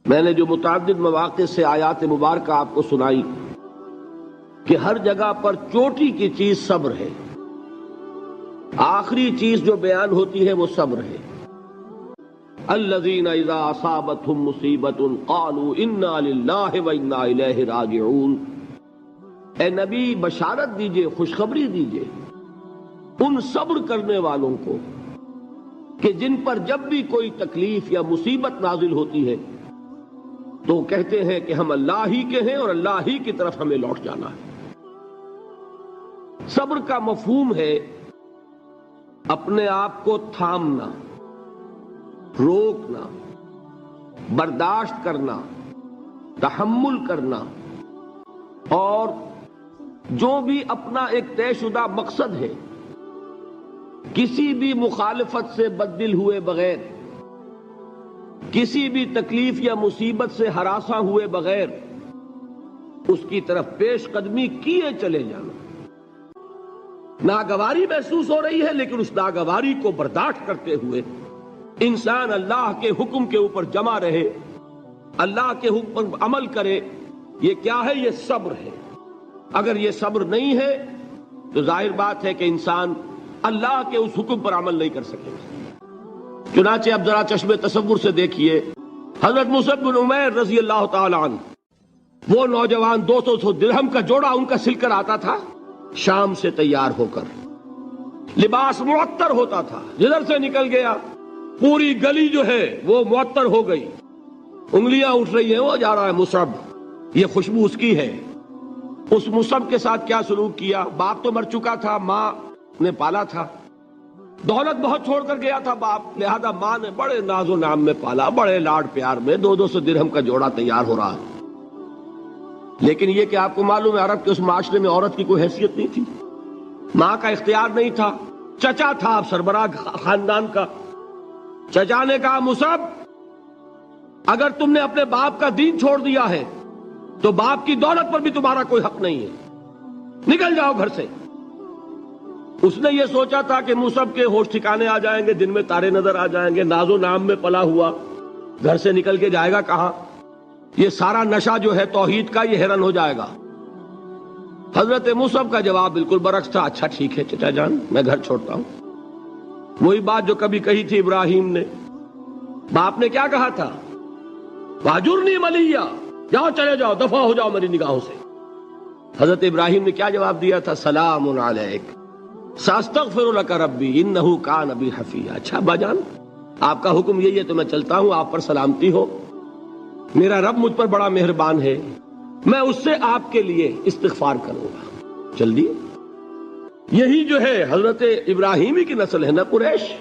میں نے جو متعدد مواقع سے آیات مبارکہ آپ کو سنائی کہ ہر جگہ پر چوٹی کی چیز صبر ہے، آخری چیز جو بیان ہوتی ہے وہ صبر ہے۔ الذین اذا اصابتهم مصیبۃ قالوا انا للہ وانا الیہ راجعون۔ اے نبی بشارت دیجئے، خوشخبری دیجئے ان صبر کرنے والوں کو کہ جن پر جب بھی کوئی تکلیف یا مصیبت نازل ہوتی ہے تو کہتے ہیں کہ ہم اللہ ہی کے ہیں اور اللہ ہی کی طرف ہمیں لوٹ جانا ہے۔ صبر کا مفہوم ہے اپنے آپ کو تھامنا، روکنا، برداشت کرنا، تحمل کرنا، اور جو بھی اپنا ایک طے شدہ مقصد ہے کسی بھی مخالفت سے بددل ہوئے بغیر، کسی بھی تکلیف یا مصیبت سے ہراساں ہوئے بغیر اس کی طرف پیش قدمی کیے چلے جانا۔ ناگواری محسوس ہو رہی ہے لیکن اس ناگواری کو برداشت کرتے ہوئے انسان اللہ کے حکم کے اوپر جمع رہے، اللہ کے حکم پر عمل کرے۔ یہ کیا ہے؟ یہ صبر ہے۔ اگر یہ صبر نہیں ہے تو ظاہر بات ہے کہ انسان اللہ کے اس حکم پر عمل نہیں کر سکے گا۔ چنانچہ اب ذرا چشم تصور سے دیکھیے، حضرت مصعب بن عمیر رضی اللہ تعالی عنہ، وہ نوجوان 200 درہم کا جوڑا ان کا سل کر آتا تھا شام سے تیار ہو کر، لباس معطر ہوتا تھا، جدھر سے نکل گیا پوری گلی جو ہے وہ معطر ہو گئی، انگلیاں اٹھ رہی ہیں، وہ جا رہا ہے مصعب، یہ خوشبو اس کی ہے۔ اس مصعب کے ساتھ کیا سلوک کیا؟ باپ تو مر چکا تھا، ماں نے پالا تھا، دولت بہت چھوڑ کر گیا تھا باپ، لہذا ماں نے بڑے ناز و نام میں پالا، بڑے لاڈ پیار میں 200 درہم کا جوڑا تیار ہو رہا ہے۔ لیکن یہ کہ آپ کو معلوم ہے عرب کے اس معاشرے میں عورت کی کوئی حیثیت نہیں تھی، ماں کا اختیار نہیں تھا، چچا تھا سربراہ خاندان کا۔ چچا نے کہا مصعب اگر تم نے اپنے باپ کا دین چھوڑ دیا ہے تو باپ کی دولت پر بھی تمہارا کوئی حق نہیں ہے، نکل جاؤ گھر سے۔ اس نے یہ سوچا تھا کہ مصعب کے ہوش ٹھکانے آ جائیں گے، دن میں تارے نظر آ جائیں گے، ناز و نام میں پلا ہوا گھر سے نکل کے جائے گا کہاں؟ یہ سارا نشہ جو ہے توحید کا یہ حیران ہو جائے گا۔ حضرت مصعب کا جواب بالکل برعکس تھا، اچھا ٹھیک ہے چچا جان، میں گھر چھوڑتا ہوں۔ وہی بات جو کبھی کہی تھی ابراہیم نے، باپ نے کیا کہا تھا؟ واجرنی ملیہ، جاؤ چلے جاؤ، دفع ہو جاؤ میری نگاہوں سے۔ حضرت ابراہیم نے کیا جواب دیا تھا؟ سلام علیک ساستغفر لک ربی انہ کان بی حفیہ۔ اچھا ابا جان آپ کا حکم یہی ہے تو میں چلتا ہوں، آپ پر سلامتی ہو، میرا رب مجھ پر بڑا مہربان ہے، میں اس سے آپ کے لیے استغفار کروں گا، چل دیے۔ یہی جو ہے حضرت ابراہیمی کی نسل ہے نا قریش۔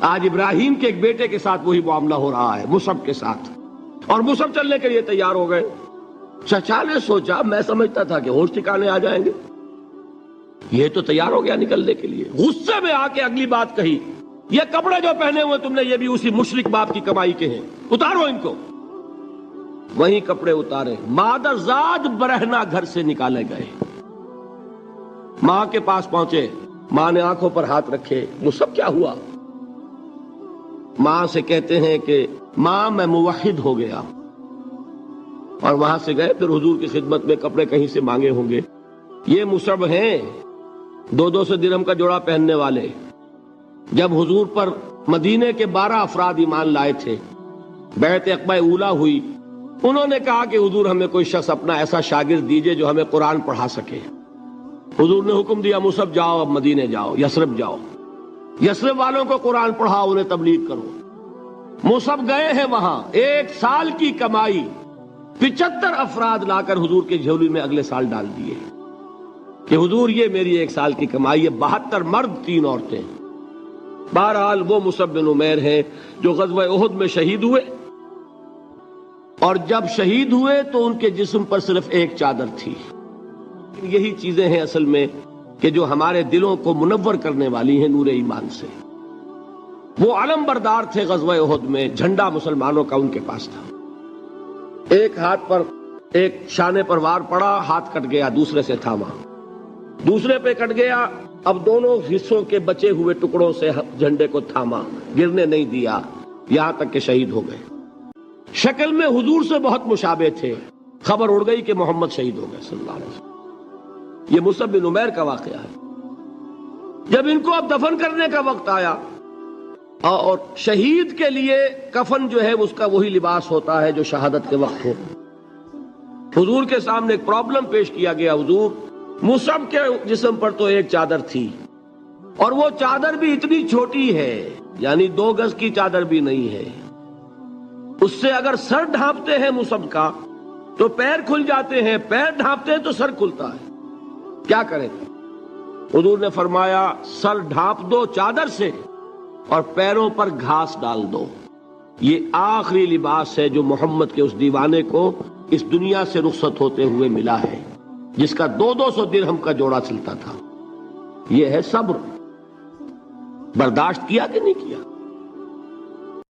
آج ابراہیم کے ایک بیٹے کے ساتھ وہی معاملہ ہو رہا ہے مصعب کے ساتھ، اور مصعب چلنے کے لیے تیار ہو گئے۔ چچا نے سوچا میں سمجھتا تھا کہ ہوش ٹھکانے آ جائیں گے، یہ تو تیار ہو گیا نکلنے کے لیے۔ غصے میں آ کے اگلی بات کہی، یہ کپڑے جو پہنے ہوئے تم نے یہ بھی اسی مشرک باپ کی کمائی کے ہیں، اتارو ان کو۔ وہیں کپڑے اتارے، مادر زاد برہنہ گھر سے نکالے گئے۔ ماں کے پاس پہنچے، ماں نے آنکھوں پر ہاتھ رکھے، مصعب کیا ہوا؟ ماں سے کہتے ہیں کہ ماں میں موحد ہو گیا، اور وہاں سے گئے پھر حضور کی خدمت میں کپڑے کہیں سے مانگے ہوں گے۔ یہ مصعب ہیں 200 درہم کا جوڑا پہننے والے۔ جب حضور پر مدینے کے 12 افراد ایمان لائے تھے، بیعت عقبہ اولیٰ ہوئی، انہوں نے کہا کہ حضور ہمیں کوئی شخص اپنا ایسا شاگرد دیجئے جو ہمیں قرآن پڑھا سکے۔ حضور نے حکم دیا مصعب جاؤ، اب مدینے جاؤ، یثرب جاؤ، یثرب والوں کو قرآن پڑھاؤ، انہیں تبلیغ کرو۔ مصعب گئے ہیں وہاں، 1 سال کی کمائی 75 افراد لا کر حضور کے جھولی میں اگلے سال ڈال دیے کہ حضور یہ میری 1 سال کی کمائی ہے، 72 مرد 3 عورتیں۔ بہرحال وہ مصعب بن عمیر ہیں جو غزوہ احد میں شہید ہوئے، اور جب شہید ہوئے تو ان کے جسم پر صرف ایک چادر تھی۔ یہی چیزیں ہیں اصل میں کہ جو ہمارے دلوں کو منور کرنے والی ہیں نور ایمان سے۔ وہ علم بردار تھے غزوہ احد میں، جھنڈا مسلمانوں کا ان کے پاس تھا۔ ایک ہاتھ پر ایک شانے پر وار پڑا، ہاتھ کٹ گیا، دوسرے سے تھاما، دوسرے پہ کٹ گیا، اب دونوں حصوں کے بچے ہوئے ٹکڑوں سے جھنڈے کو تھاما، گرنے نہیں دیا، یہاں تک کہ شہید ہو گئے۔ شکل میں حضور سے بہت مشابہ تھے. خبر اڑ گئی کہ محمد شہید ہو گئے صلی اللہ علیہ وسلم. یہ مصعب بن عمیر کا واقعہ ہے. جب ان کو اب دفن کرنے کا وقت آیا، اور شہید کے لیے کفن جو ہے اس کا وہی لباس ہوتا ہے جو شہادت کے وقت ہو. حضور کے سامنے ایک پرابلم پیش کیا گیا. حضور، مصعب کے جسم پر تو ایک چادر تھی، اور وہ چادر بھی اتنی چھوٹی ہے، یعنی 2 گز کی چادر بھی نہیں ہے. اس سے اگر سر ڈھانپتے ہیں مصعب کا تو پیر کھل جاتے ہیں، پیر ڈھانپتے ہیں تو سر کھلتا ہے. کیا کریں؟ حضور نے فرمایا سر ڈھانپ دو چادر سے اور پیروں پر گھاس ڈال دو. یہ آخری لباس ہے جو محمد کے اس دیوانے کو اس دنیا سے رخصت ہوتے ہوئے ملا ہے، جس کا 200 درہم کا جوڑا چلتا تھا. یہ ہے صبر. برداشت کیا کہ نہیں کیا؟